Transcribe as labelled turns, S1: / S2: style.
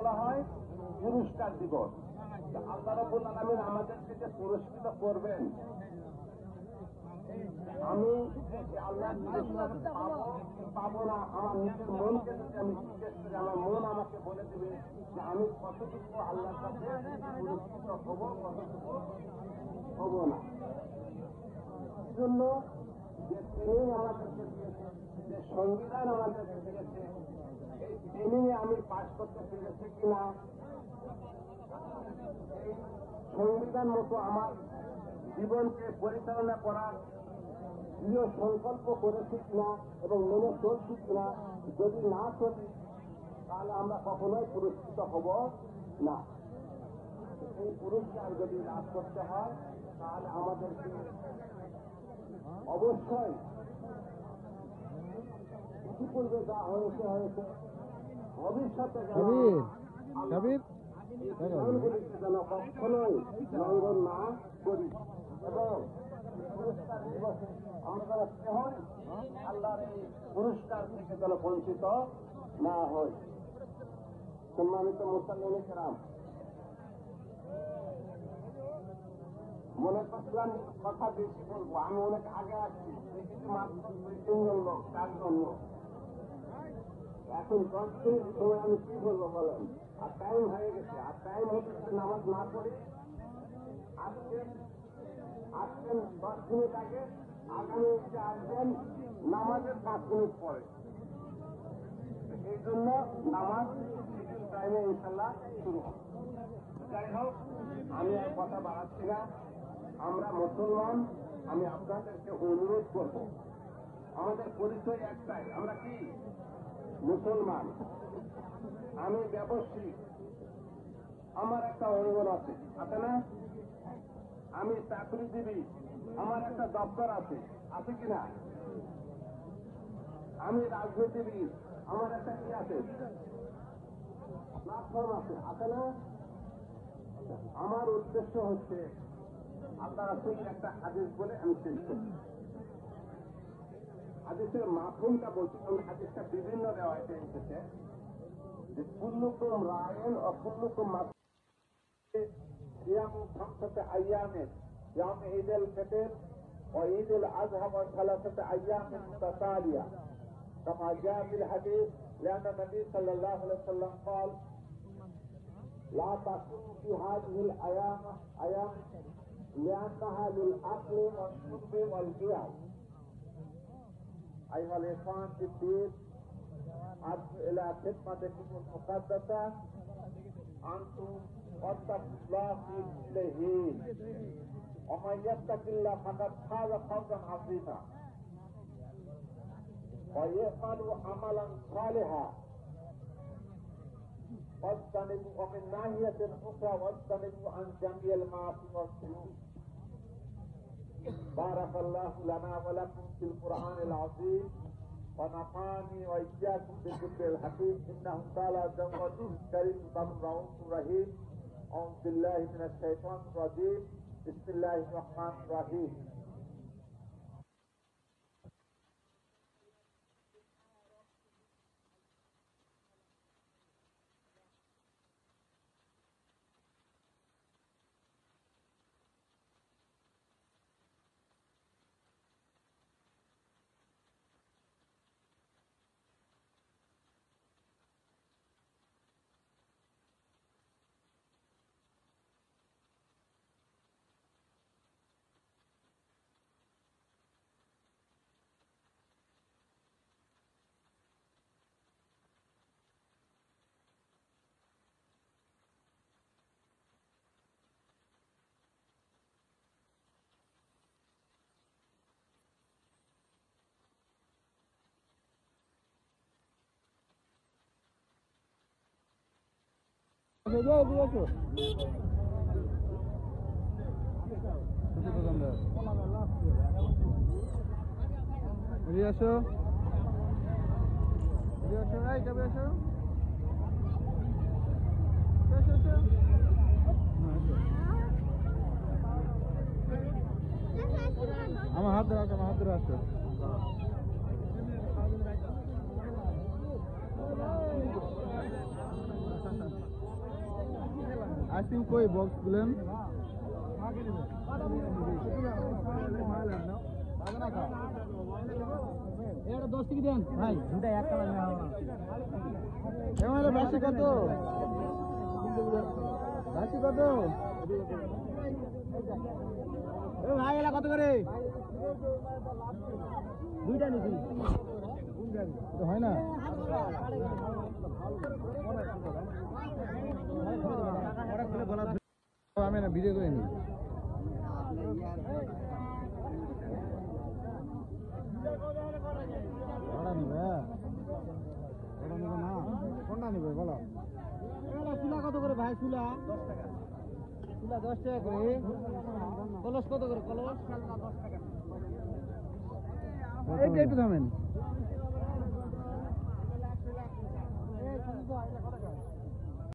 S1: বলা হয় পুরস্কার দিবস। আল্লাহ রাব্বুল আলামিন আমাদেরকে যে পুরস্কৃত করবেন, আমি আল্লাহ পাবো না, আমার নিজের মনকে যদি আমি জিজ্ঞেস করি, আমার মন আমাকে বলে দেবে যে আমি কতটুকু আল্লাহর কাছে পুরস্কৃত হবো, কতটুকু হবো না। এই জন্য যে ট্রেনিং আমাদেরকে দিয়েছে, যে সংবিধান আমাদেরকে দিয়েছে, এই ট্রেনিং আমি পাস করতে পেরেছি কিনা, এই সংবিধান মতো আমার জীবনকে পরিচালনা করার দৃঢ় সংকল্প করেছি কিনা এবং মেনে চলছি কিনা। যদি না চলি তাহলে আমরা কখনোই পুরস্কৃত হব না। এই পুরস্কার যদি লাভ করতে হয় তাহলে আমাদেরকে অবশ্যই ইতিপূর্বে যা হয়েছে ভবিষ্যতে যেন যেন কখনোই লঙ্ঘন না করি এবং পুরস্কার দিবসে আমরা যারা হই আল্লাহর এই পুরস্কার থেকে যেন বঞ্চিত না হই। সম্মানিত মুসলিম কেরাম, মনে করছিলাম কথা বেশি বলবো, আমি অনেক আগে আসছি, দেখেছি মাত্র 2-3 লোক, 4 লোক। এখন 10 মিনিট সময় আমি কি বলবো বলেন? আর টাইম হয়ে গেছে, আর টাইম হচ্ছে নামাজ না পড়ে আসছেন 10 মিনিট আগে, আগামী আসবেন নামাজের 5 মিনিট পরে। এই জন্য নামাজ টাইমে ইনশাল্লাহ শুরু হবে। যাই হোক, আমি আর কথা বাড়াচ্ছি না। আমরা মুসলমান, আমি আপনাদেরকে অনুরোধ করব, আমাদের পরিচয় একটাই, আমরা কি মুসলমান। আমি ব্যবসায়ী, আমার একটা অঙ্গন আছে না? আমি চাকরিজীবী, আমার একটা দপ্তর আছে কিনা? আমি রাজনীতিবিদ, আমার একটা কি আছে, প্ল্যাটফর্ম আছে না? আমার উদ্দেশ্য হচ্ছে আল্লাহ রাসূল একটা হাদিস বলে আমি শেষ করি। হাদিসের মাফহুমটা বলছি, কারণ হাদিসটা বিভিন্ন রিওয়ায়াতে এসেছে যে কুল্লুকুম রায়িন ওয়া কুল্লুকুম মাসউলুন সিয়ামু 5 আইয়ামিন ইয়াউম ঈদুল ফিতর ওয়া ঈদুল আযহা ওয়া 3 আইয়ামিন মুতাতালিয়া কামা জাআ ফিল হাদিস লিআন্না নবী সাল্লাল্লাহু আলাইহি ওয়াসাল্লাম قال لا تكون في هذه الأيام لأنها للأكل والشرب والبيع. أيها الإخوان في الدين، أدعو إلى خدمتكم المقدسة أنتم واتقوا الله في كل حين، ومن يتق الله فقد فاز فوزا عظيما. ويعملوا عملا صالحا واجتنبوا، ومن ناحية أخرى واجتنبوا عن جميع المعاصي والذنوب. بارك الله لنا ولكم في القرآن العظيم ونفعني وإياكم بالذكر الحكيم، إنه تعالى جواد كريم رؤوف رحيم. أعوذ بالله من الشيطان الرجيم، بسم الله الرحمن الرحيم.
S2: আমার হাত ধরে আসো। আইসক্রিম কই বক্স গুলেন
S3: এটা 10 টাকা দেন ভাই দুটা এক কালার নেওয়া
S2: এমন বাসি কত বাসি কত
S3: এ ভাই এলা কত করে দুইটা নিছি
S2: তো হয় না আমি না ভিডিও করে নি ভাড়া নিবে ভাড়া নিবে না কোনটা নিবে বলো
S3: এটা চুলা কত করে ভাই চুলা 10 টাকা চুলা 10 টাকা করে কলস কত করে কলস 10 টাকা
S2: এইটা একটু থামেন